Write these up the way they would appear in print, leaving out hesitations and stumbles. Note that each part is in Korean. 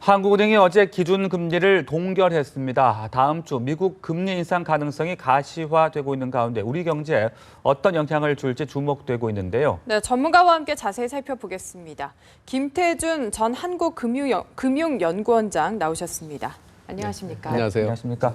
한국은행이 어제 기준금리를 동결했습니다. 다음 주 미국 금리 인상 가능성이 가시화되고 있는 가운데 우리 경제에 어떤 영향을 줄지 주목되고 있는데요. 네, 전문가와 함께 자세히 살펴보겠습니다. 김태준 전 한국금융연구원장 나오셨습니다. 안녕하십니까? 네, 안녕하세요. 안녕하십니까?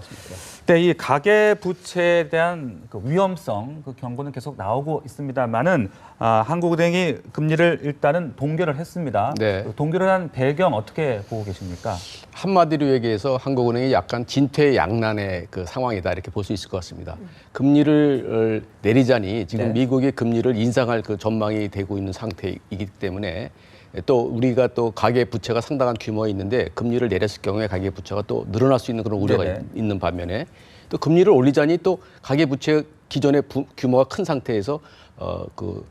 네, 이 가계 부채에 대한 그 위험성, 그 경고는 계속 나오고 있습니다만은 한국은행이 금리를 일단은 동결을 했습니다. 네. 그 동결을 한 배경 어떻게 보고 계십니까? 한마디로 얘기해서 한국은행이 약간 진퇴양난의 그 상황이다 이렇게 볼 수 있을 것 같습니다. 금리를 내리자니 지금 네. 미국이 금리를 인상할 그 전망이 되고 있는 상태이기 때문에 또 우리가 또 가계 부채가 상당한 규모에 있는데 금리를 내렸을 경우에 가계 부채가 또 늘어날 수 있는 그런 우려가 네네. 있는 반면에 또 금리를 올리자니 또 가계 부채 기존의 규모가 큰 상태에서 그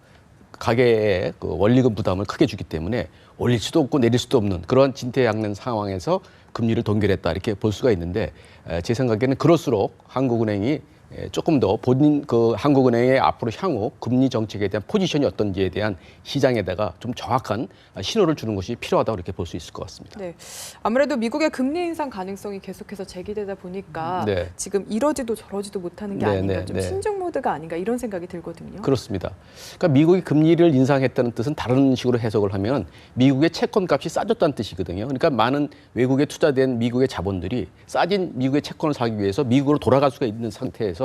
가계의 그 원리금 부담을 크게 주기 때문에 올릴 수도 없고 내릴 수도 없는 그러한 진퇴양난 상황에서 금리를 동결했다 이렇게 볼 수가 있는데 제 생각에는 그럴수록 한국은행이 조금 더 본인 그 한국은행의 앞으로 향후 금리 정책에 대한 포지션이 어떤지에 대한 시장에다가 좀 정확한 신호를 주는 것이 필요하다고 이렇게 볼 수 있을 것 같습니다. 네, 아무래도 미국의 금리 인상 가능성이 계속해서 제기되다 보니까 네. 지금 이러지도 저러지도 못하는 게 네, 아닌가, 네, 좀 네. 신중 모드가 아닌가 이런 생각이 들거든요. 그렇습니다. 그러니까 미국이 금리를 인상했다는 뜻은 다른 식으로 해석을 하면 미국의 채권값이 싸졌다는 뜻이거든요. 그러니까 많은 외국에 투자된 미국의 자본들이 싸진 미국의 채권을 사기 위해서 미국으로 돌아갈 수가 있는 상태에서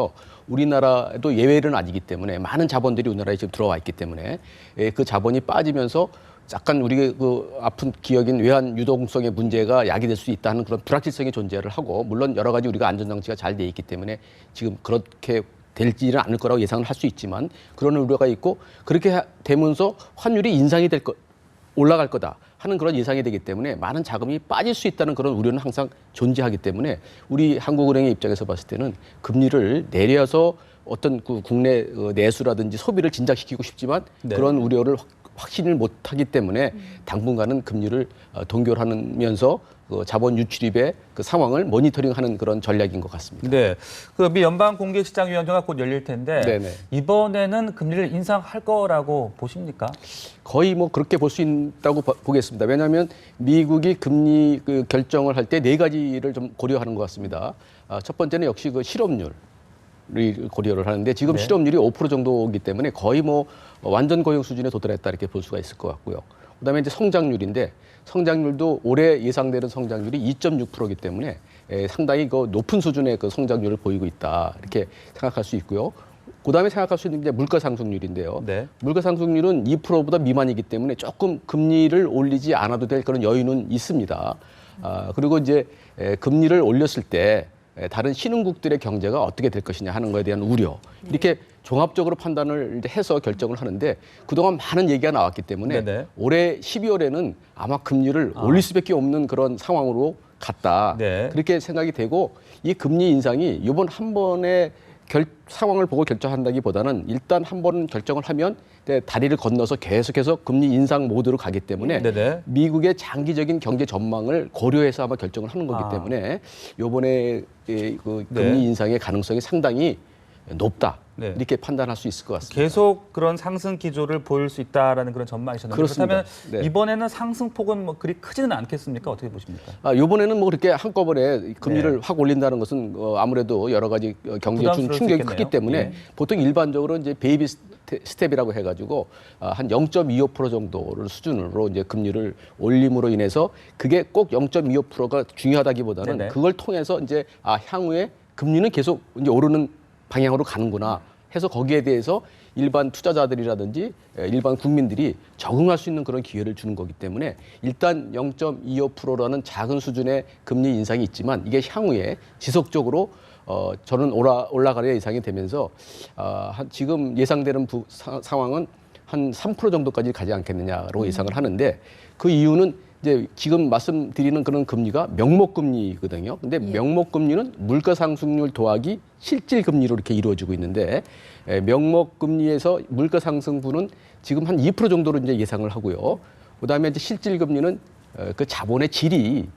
우리나라도 예외는 아니기 때문에 많은 자본들이 우리나라에 지금 들어와 있기 때문에 그 자본이 빠지면서 약간 우리가 그 아픈 기억인 외환 유동성의 문제가 야기될 수 있다는 그런 불확실성이 존재를 하고 물론 여러 가지 우리가 안전장치가 잘 돼 있기 때문에 지금 그렇게 될지는 않을 거라고 예상을 할 수 있지만 그런 우려가 있고 그렇게 되면서 환율이 인상이 될 거, 올라갈 거다 하는 그런 예상이 되기 때문에 많은 자금이 빠질 수 있다는 그런 우려는 항상 존재하기 때문에 우리 한국은행의 입장에서 봤을 때는 금리를 내려서 어떤 그 국내 내수라든지 소비를 진작시키고 싶지만 네. 그런 우려를 확신을 못하기 때문에 당분간은 금리를 동결하면서 그 자본 유출입의 그 상황을 모니터링하는 그런 전략인 것 같습니다. 네, 그 미 연방공개시장위원회가 곧 열릴 텐데 네네. 이번에는 금리를 인상할 거라고 보십니까? 거의 뭐 그렇게 볼 수 있다고 보겠습니다. 왜냐하면 미국이 금리 그 결정을 할 때 네 가지를 좀 고려하는 것 같습니다. 첫 번째는 역시 그 실업률. 을 고려를 하는데 지금 네. 실업률이 5% 정도이기 때문에 거의 뭐 완전 고용 수준에 도달했다 이렇게 볼 수가 있을 것 같고요. 그다음에 이제 성장률인데 성장률도 올해 예상되는 성장률이 2.6%이기 때문에 상당히 그 높은 수준의 그 성장률을 보이고 있다 이렇게 생각할 수 있고요. 그다음에 생각할 수 있는 게 물가 상승률인데요. 네. 물가 상승률은 2%보다 미만이기 때문에 조금 금리를 올리지 않아도 될 그런 여유는 있습니다. 그리고 이제 금리를 올렸을 때 다른 신흥국들의 경제가 어떻게 될 것이냐 하는 것에 대한 우려 이렇게 종합적으로 판단을 해서 결정을 하는데 그동안 많은 얘기가 나왔기 때문에 네네. 올해 12월에는 아마 금리를 올릴 수밖에 없는 그런 상황으로 갔다 네. 그렇게 생각이 되고 이 금리 인상이 이번 한 번의 상황을 보고 결정한다기보다는 일단 한 번 결정을 하면 다리를 건너서 계속해서 금리 인상 모드로 가기 때문에 네네. 미국의 장기적인 경제 전망을 고려해서 아마 결정을 하는 거기 때문에 이번에 그 네. 금리 인상의 가능성이 상당히 높다 네. 이렇게 판단할 수 있을 것 같습니다. 계속 그런 상승 기조를 보일 수 있다라는 그런 전망이셨는데 그렇습니다. 그렇다면 네. 이번에는 상승폭은 뭐 그리 크지는 않겠습니까? 어떻게 보십니까? 이번에는 뭐 그렇게 한꺼번에 금리를 네. 확 올린다는 것은 아무래도 여러 가지 경제에 준 부담스러울 수 충격이 있겠네요. 크기 때문에 예. 보통 일반적으로 이제 베이비 스텝이라고 해가지고 한 0.25% 정도를 수준으로 이제 금리를 올림으로 인해서 그게 꼭 0.25%가 중요하다기보다는 네네. 그걸 통해서 이제 향후에 금리는 계속 이제 오르는 방향으로 가는구나 해서 거기에 대해서 일반 투자자들이라든지 일반 국민들이 적응할 수 있는 그런 기회를 주는 거기 때문에 일단 0.25%라는 작은 수준의 금리 인상이 있지만 이게 향후에 지속적으로 저는 올라갈 예상이 되면서 지금 예상되는 상황은 한 3% 정도까지 가지 않겠느냐로 예상을 하는데 그 이유는 이제 지금 말씀드리는 그런 금리가 명목금리거든요. 근데 명목금리는 물가상승률 더하기 실질금리로 이렇게 이루어지고 있는데 명목금리에서 물가상승분은 지금 한 2% 정도로 이제 예상을 하고요. 그다음에 이제 실질금리는 그 자본의 질이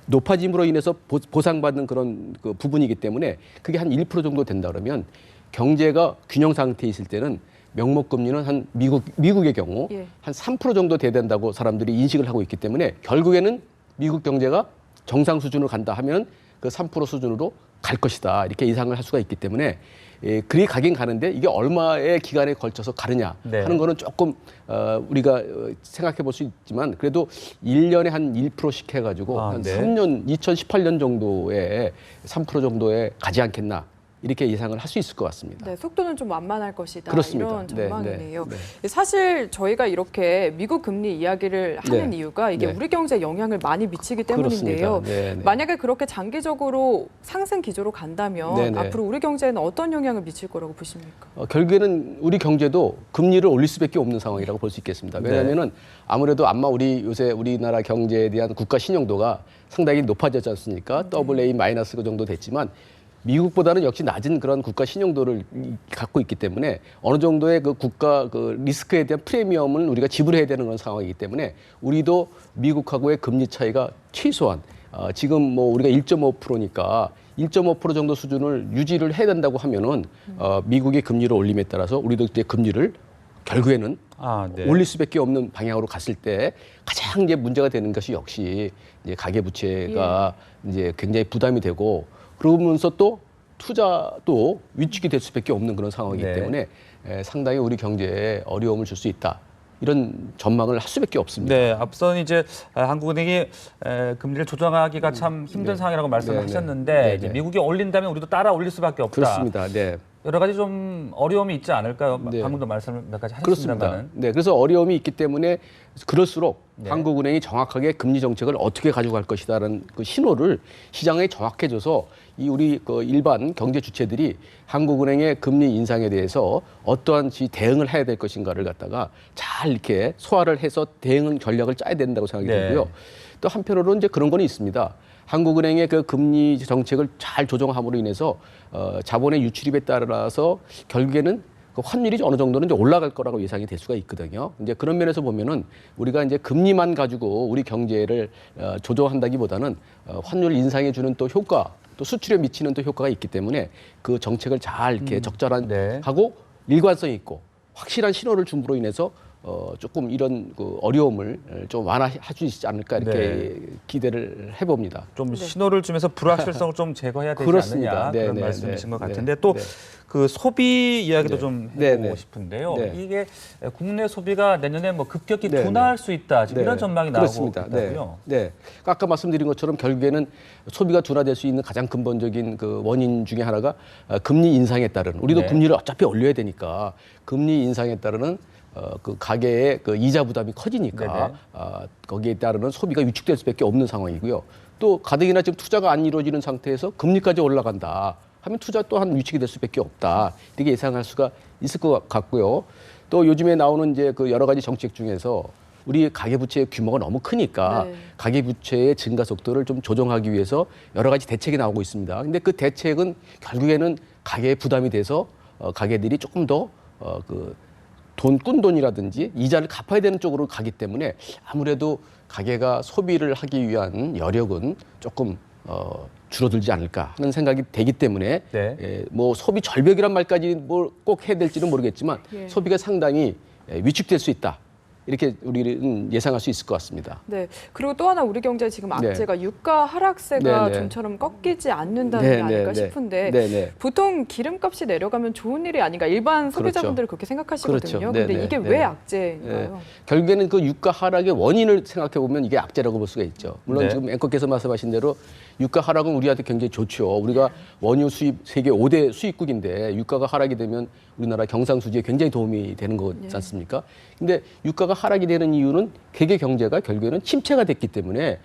높아짐으로 인해서 보상받는 그런 그 부분이기 때문에 그게 한 1% 정도 된다 그러면 경제가 균형 상태에 있을 때는 명목금리는 한 미국의 경우 예. 한 3% 정도 돼야 된다고 사람들이 인식을 하고 있기 때문에 결국에는 미국 경제가 정상 수준으로 간다 하면 그 3% 수준으로 갈 것이다. 이렇게 예상을 할 수가 있기 때문에 그리 가긴 가는데 이게 얼마의 기간에 걸쳐서 가느냐 네. 하는 거는 조금 우리가 생각해 볼 수 있지만 그래도 1년에 한 1%씩 해가지고 한 네. 3년, 2018년 정도에 3% 정도에 가지 않겠나. 이렇게 예상을 할 수 있을 것 같습니다. 네, 속도는 좀 완만할 것이다. 그렇습니다. 이런 네, 전망이네요. 네. 사실 저희가 이렇게 미국 금리 이야기를 하는 네. 이유가 이게 네. 우리 경제에 영향을 많이 미치기 때문인데요. 네, 네. 만약에 그렇게 장기적으로 상승 기조로 간다면 네, 네. 앞으로 우리 경제에는 어떤 영향을 미칠 거라고 보십니까? 결국에는 우리 경제도 금리를 올릴 수밖에 없는 상황이라고 볼 수 있겠습니다. 왜냐하면은 아무래도 아마 요새 우리나라 경제에 대한 국가 신용도가 상당히 높아졌지 않습니까? AA 마이너스 그 정도 됐지만 미국보다는 역시 낮은 그런 국가 신용도를 갖고 있기 때문에 어느 정도의 그 국가 그 리스크에 대한 프리미엄을 우리가 지불해야 되는 그런 상황이기 때문에 우리도 미국하고의 금리 차이가 최소한 지금 뭐 우리가 1.5%니까 1.5% 정도 수준을 유지를 해야 된다고 하면은 미국의 금리를 올림에 따라서 우리도 이제 금리를 결국에는 네. 올릴 수밖에 없는 방향으로 갔을 때 가장 이제 문제가 되는 것이 역시 이제 가계 부채가 이제 굉장히 부담이 되고 그러면서 또 투자도 위축이 될 수밖에 없는 그런 상황이기 네. 때문에 상당히 우리 경제에 어려움을 줄 수 있다. 이런 전망을 할 수밖에 없습니다. 네, 앞선 이제 한국은행이 금리를 조정하기가 참 힘든 네. 상황이라고 말씀을 네, 네. 하셨는데 네, 이제 네. 미국이 올린다면 우리도 따라 올릴 수밖에 없다. 그렇습니다. 네. 여러 가지 좀 어려움이 있지 않을까요? 네. 방금도 말씀을 몇 가지 그렇습니다. 하셨습니다만은. 네, 그래서 어려움이 있기 때문에 그럴수록 네. 한국은행이 정확하게 금리 정책을 어떻게 가져갈 것이다라는 그 신호를 시장에 정확해줘서 이 우리 그 일반 경제 주체들이 한국은행의 금리 인상에 대해서 어떠한 대응을 해야 될 것인가를 갖다가 잘 이렇게 소화를 해서 대응 전략을 짜야 된다고 생각이 네. 들고요. 또 한편으로는 이제 그런 건 있습니다. 한국은행의 그 금리 정책을 잘 조정함으로 인해서 자본의 유출입에 따라서 결국에는 그 환율이 어느 정도는 이제 올라갈 거라고 예상이 될 수가 있거든요. 이제 그런 면에서 보면은 우리가 이제 금리만 가지고 우리 경제를 조정한다기보다는 환율 인상해 주는 또 효과, 또 수출에 미치는 또 효과가 있기 때문에 그 정책을 잘 이렇게 적절한 네. 하고 일관성 있고 확실한 신호를 줌으로 인해서 조금 이런 그 어려움을 좀 완화할 수 있지 않을까 이렇게 네. 기대를 해봅니다. 좀 신호를 주면서 불확실성을 좀 제거해야 되지 그렇습니다. 않느냐 네, 그런 네, 말씀이신 것 네, 같은데 네, 또 네. 그 소비 이야기도 네. 좀 네, 해보고 네. 싶은데요. 네. 이게 국내 소비가 내년에 뭐 급격히 네, 둔화할 수 있다 지금 이런 전망이 그렇습니다. 나오고 있다고요. 네. 네. 아까 말씀드린 것처럼 결국에는 소비가 둔화될 수 있는 가장 근본적인 그 원인 중에 하나가 금리 인상에 따른 우리도 네. 금리를 어차피 올려야 되니까 금리 인상에 따르는 그 가계의 그 이자 부담이 커지니까 거기에 따르는 소비가 위축될 수밖에 없는 상황이고요. 또 가뜩이나 지금 투자가 안 이루어지는 상태에서 금리까지 올라간다 하면 투자 또한 위축이 될 수밖에 없다. 이렇게 예상할 수가 있을 것 같고요. 또 요즘에 나오는 이제 그 여러 가지 정책 중에서 우리 가계부채의 규모가 너무 크니까 네. 가계부채의 증가 속도를 좀 조정하기 위해서 여러 가지 대책이 나오고 있습니다. 근데 그 대책은 결국에는 가계에 부담이 돼서 가계들이 조금 더 꾼 돈이라든지 이자를 갚아야 되는 쪽으로 가기 때문에 아무래도 가계가 소비를 하기 위한 여력은 조금 줄어들지 않을까 하는 생각이 되기 때문에 네. 뭐 소비 절벽이란 말까지 뭘 꼭 해야 될지는 모르겠지만 예. 소비가 상당히 위축될 수 있다. 이렇게 우리는 예상할 수 있을 것 같습니다. 네. 그리고 또 하나 우리 경제 지금 네. 악재가 유가 하락세가 네, 네. 좀처럼 꺾이지 않는다는 네, 게 아닐까 네, 네. 싶은데 네, 네. 보통 기름값이 내려가면 좋은 일이 아닌가 일반 소비자분들은 그렇게 생각하시거든요. 그렇죠. 네, 근데 네, 이게 네. 왜 악재인가요? 결국에는 그 유가 하락의 원인을 생각해 보면 이게 악재라고 볼 수가 있죠. 물론 네. 지금 앵커께서 말씀하신 대로 유가 하락은 우리한테 굉장히 좋죠. 우리가 원유 수입 세계 5대 수입국인데 유가가 하락이 되면 우리나라 경상수지에 굉장히 도움이 되는 거지 않습니까? 근데 유가가 하락이 되는 이유는 세계 경제가 결국에는 침체가 됐기 때문에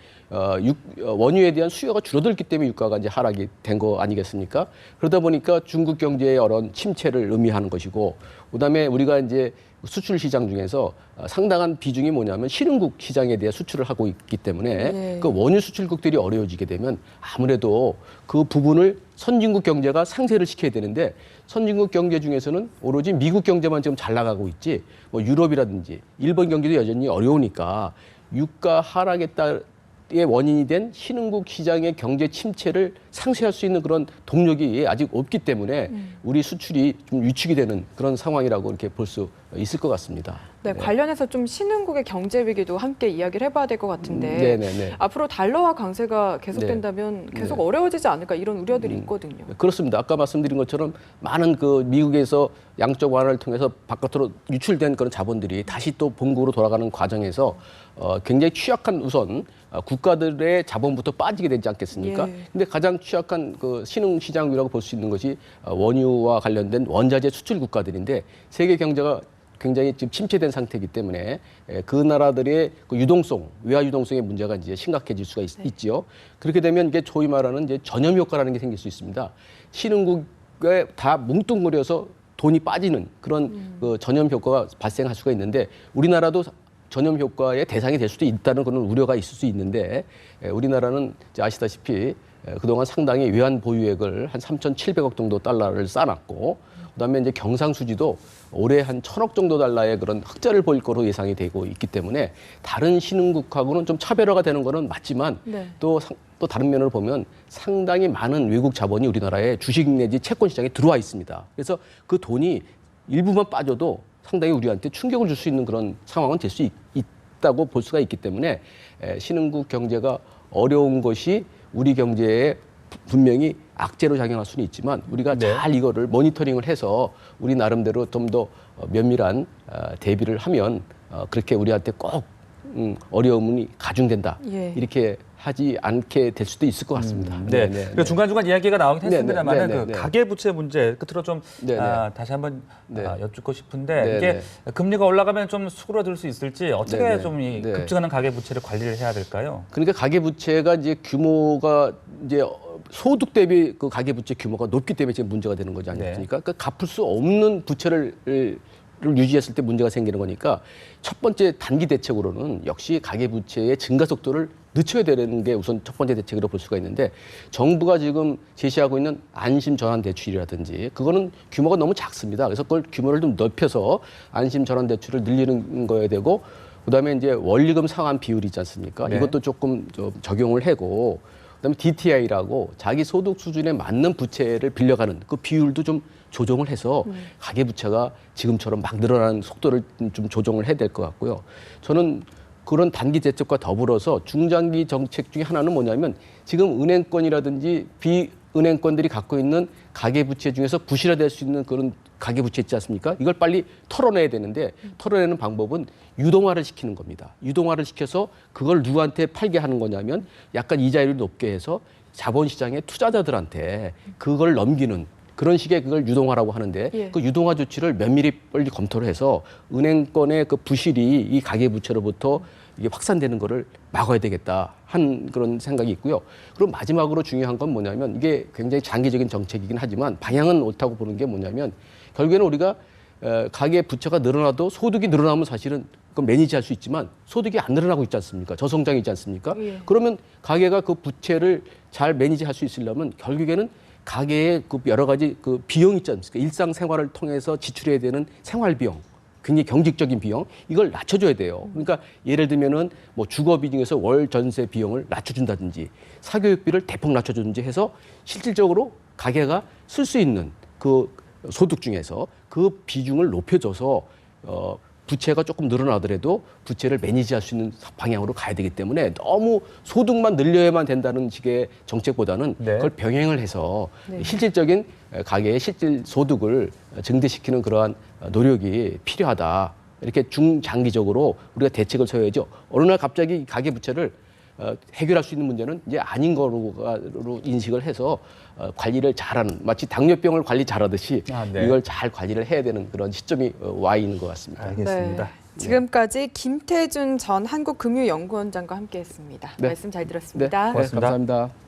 원유에 대한 수요가 줄어들기 때문에 유가가 이제 하락이 된 거 아니겠습니까? 그러다 보니까 중국 경제의 이런 침체를 의미하는 것이고, 그다음에 우리가 이제 수출 시장 중에서 상당한 비중이 뭐냐면 신흥국 시장에 대해 수출을 하고 있기 때문에 네. 그 원유 수출국들이 어려워지게 되면 아무래도 그 부분을 선진국 경제가 상쇄를 시켜야 되는데 선진국 경제 중에서는 오로지 미국 경제만 지금 잘 나가고 있지 뭐 유럽이라든지 일본 경제도 여전히 어려우니까 유가 하락에 원인이 된 신흥국 시장의 경제 침체를 상쇄할 수 있는 그런 동력이 아직 없기 때문에 우리 수출이 좀 위축이 되는 그런 상황이라고 이렇게 볼 수 있을 것 같습니다. 네, 관련해서 좀 신흥국의 경제 위기도 함께 이야기를 해봐야 될 것 같은데 네네네. 앞으로 달러화 강세가 계속된다면 계속 어려워지지 않을까 이런 우려들이 있거든요. 그렇습니다. 아까 말씀드린 것처럼 많은 그 미국에서 양적 완화를 통해서 바깥으로 유출된 그런 자본들이 다시 또 본국으로 돌아가는 과정에서 굉장히 취약한 우선 국가들의 자본부터 빠지게 되지 않겠습니까? 예. 근데 가장 취약한 그 신흥 시장이라고 볼 수 있는 것이 원유와 관련된 원자재 수출 국가들인데 세계 경제가 굉장히 지금 침체된 상태이기 때문에 그 나라들의 그 유동성, 외화 유동성의 문제가 이제 심각해질 수가 있지요. 그렇게 되면 이게 소위 말하는 이제 전염 효과라는 게 생길 수 있습니다. 신흥국에 다 뭉뚱그려서 돈이 빠지는 그런 그 전염 효과가 발생할 수가 있는데 우리나라도 전염 효과의 대상이 될 수도 있다는 그런 우려가 있을 수 있는데 우리나라는 이제 아시다시피 그동안 상당히 외환 보유액을 한 3,700억 정도 달러를 쌓아놨고 그다음에 이제 경상수지도 올해 한 1,000억 정도 달러의 그런 흑자를 보일 거로 예상이 되고 있기 때문에 다른 신흥국하고는 좀 차별화가 되는 거는 맞지만 또 다른 면으로 보면 상당히 많은 외국 자본이 우리나라의 주식 내지 채권 시장에 들어와 있습니다. 그래서 그 돈이 일부만 빠져도 상당히 우리한테 충격을 줄 수 있는 그런 상황은 될 수 있다고 볼 수가 있기 때문에 신흥국 경제가 어려운 것이 우리 경제에 분명히 악재로 작용할 수는 있지만 우리가 잘 이거를 모니터링을 해서 우리 나름대로 좀 더 면밀한 대비를 하면 그렇게 우리한테 꼭 어려움이 가중된다. 이렇게 하지 않게 될 수도 있을 것 같습니다. 네. 그리고 중간중간 이야기가 나오긴 했습니다만 그 가계부채 문제 끝으로 좀 다시 한번 여쭙고 싶은데 이게 금리가 올라가면 좀 수그러들 수 있을지 어떻게 좀 이 급증하는 가계부채를 관리를 해야 될까요? 그러니까 가계부채가 이제 규모가 이제 소득 대비 그 가계부채 규모가 높기 때문에 지금 문제가 되는 거지 않습니까? 그러니까 갚을 수 없는 부채를 유지했을 때 문제가 생기는 거니까 첫 번째 단기 대책으로는 역시 가계부채의 증가 속도를 늦춰야 되는 게 우선 첫 번째 대책으로 볼 수가 있는데 정부가 지금 제시하고 있는 안심 전환 대출이라든지 그거는 규모가 너무 작습니다. 그래서 그걸 규모를 좀 넓혀서 안심 전환 대출을 늘리는 거에 되고 그다음에 이제 원리금 상환 비율이 있지 않습니까? 이것도 조금 좀 적용을 하고 그다음에 DTI라고 자기 소득 수준에 맞는 부채를 빌려가는 그 비율도 좀 조정을 해서 가계부채가 지금처럼 막 늘어나는 속도를 좀 조정을 해야 될 것 같고요. 저는 그런 단기 대책과 더불어서 중장기 정책 중에 하나는 뭐냐면 지금 은행권이라든지 비은행권들이 갖고 있는 가계부채 중에서 부실화될 수 있는 그런 가계부채 있지 않습니까? 이걸 빨리 털어내야 되는데 털어내는 방법은 유동화를 시키는 겁니다. 유동화를 시켜서 그걸 누구한테 팔게 하는 거냐면 약간 이자율을 높게 해서 자본시장의 투자자들한테 그걸 넘기는 그런 식의 그걸 유동화라고 하는데 그 유동화 조치를 면밀히 빨리 검토를 해서 은행권의 그 부실이 이 가계부채로부터 이게 확산되는 거를 막아야 되겠다 한 그런 생각이 있고요. 그리고 마지막으로 중요한 건 뭐냐면 이게 굉장히 장기적인 정책이긴 하지만 방향은 옳다고 보는 게 뭐냐면 결국에는 우리가 가계부채가 늘어나도 소득이 늘어나면 사실은 그건 매니지할 수 있지만 소득이 안 늘어나고 있지 않습니까? 저성장이 있지 않습니까? 그러면 가계가 그 부채를 잘 매니지할 수 있으려면 결국에는 가계의 그 여러 가지 그 비용 있지 않습니까? 일상생활을 통해서 지출해야 되는 생활비용, 굉장히 경직적인 비용, 이걸 낮춰줘야 돼요. 그러니까 예를 들면은 뭐 주거비 중에서 월 전세 비용을 낮춰준다든지 사교육비를 대폭 낮춰주든지 해서 실질적으로 가계가 쓸 수 있는 그 소득 중에서 그 비중을 높여줘서 부채가 조금 늘어나더라도 부채를 매니지할 수 있는 방향으로 가야 되기 때문에 너무 소득만 늘려야만 된다는 식의 정책보다는 그걸 병행을 해서 실질적인 가계의 실질 소득을 증대시키는 그러한 노력이 필요하다. 이렇게 중장기적으로 우리가 대책을 세워야죠. 어느 날 갑자기 가계 부채를 해결할 수 있는 문제는 이제 아닌 거로 인식을 해서 관리를 잘하는 마치 당뇨병을 관리 잘하듯이 이걸 잘 관리를 해야 되는 그런 시점이 와 있는 것 같습니다. 알겠습니다. 지금까지 김태준 전 한국금융연구원장과 함께했습니다. 말씀 잘 들었습니다. 고맙습니다. 감사합니다.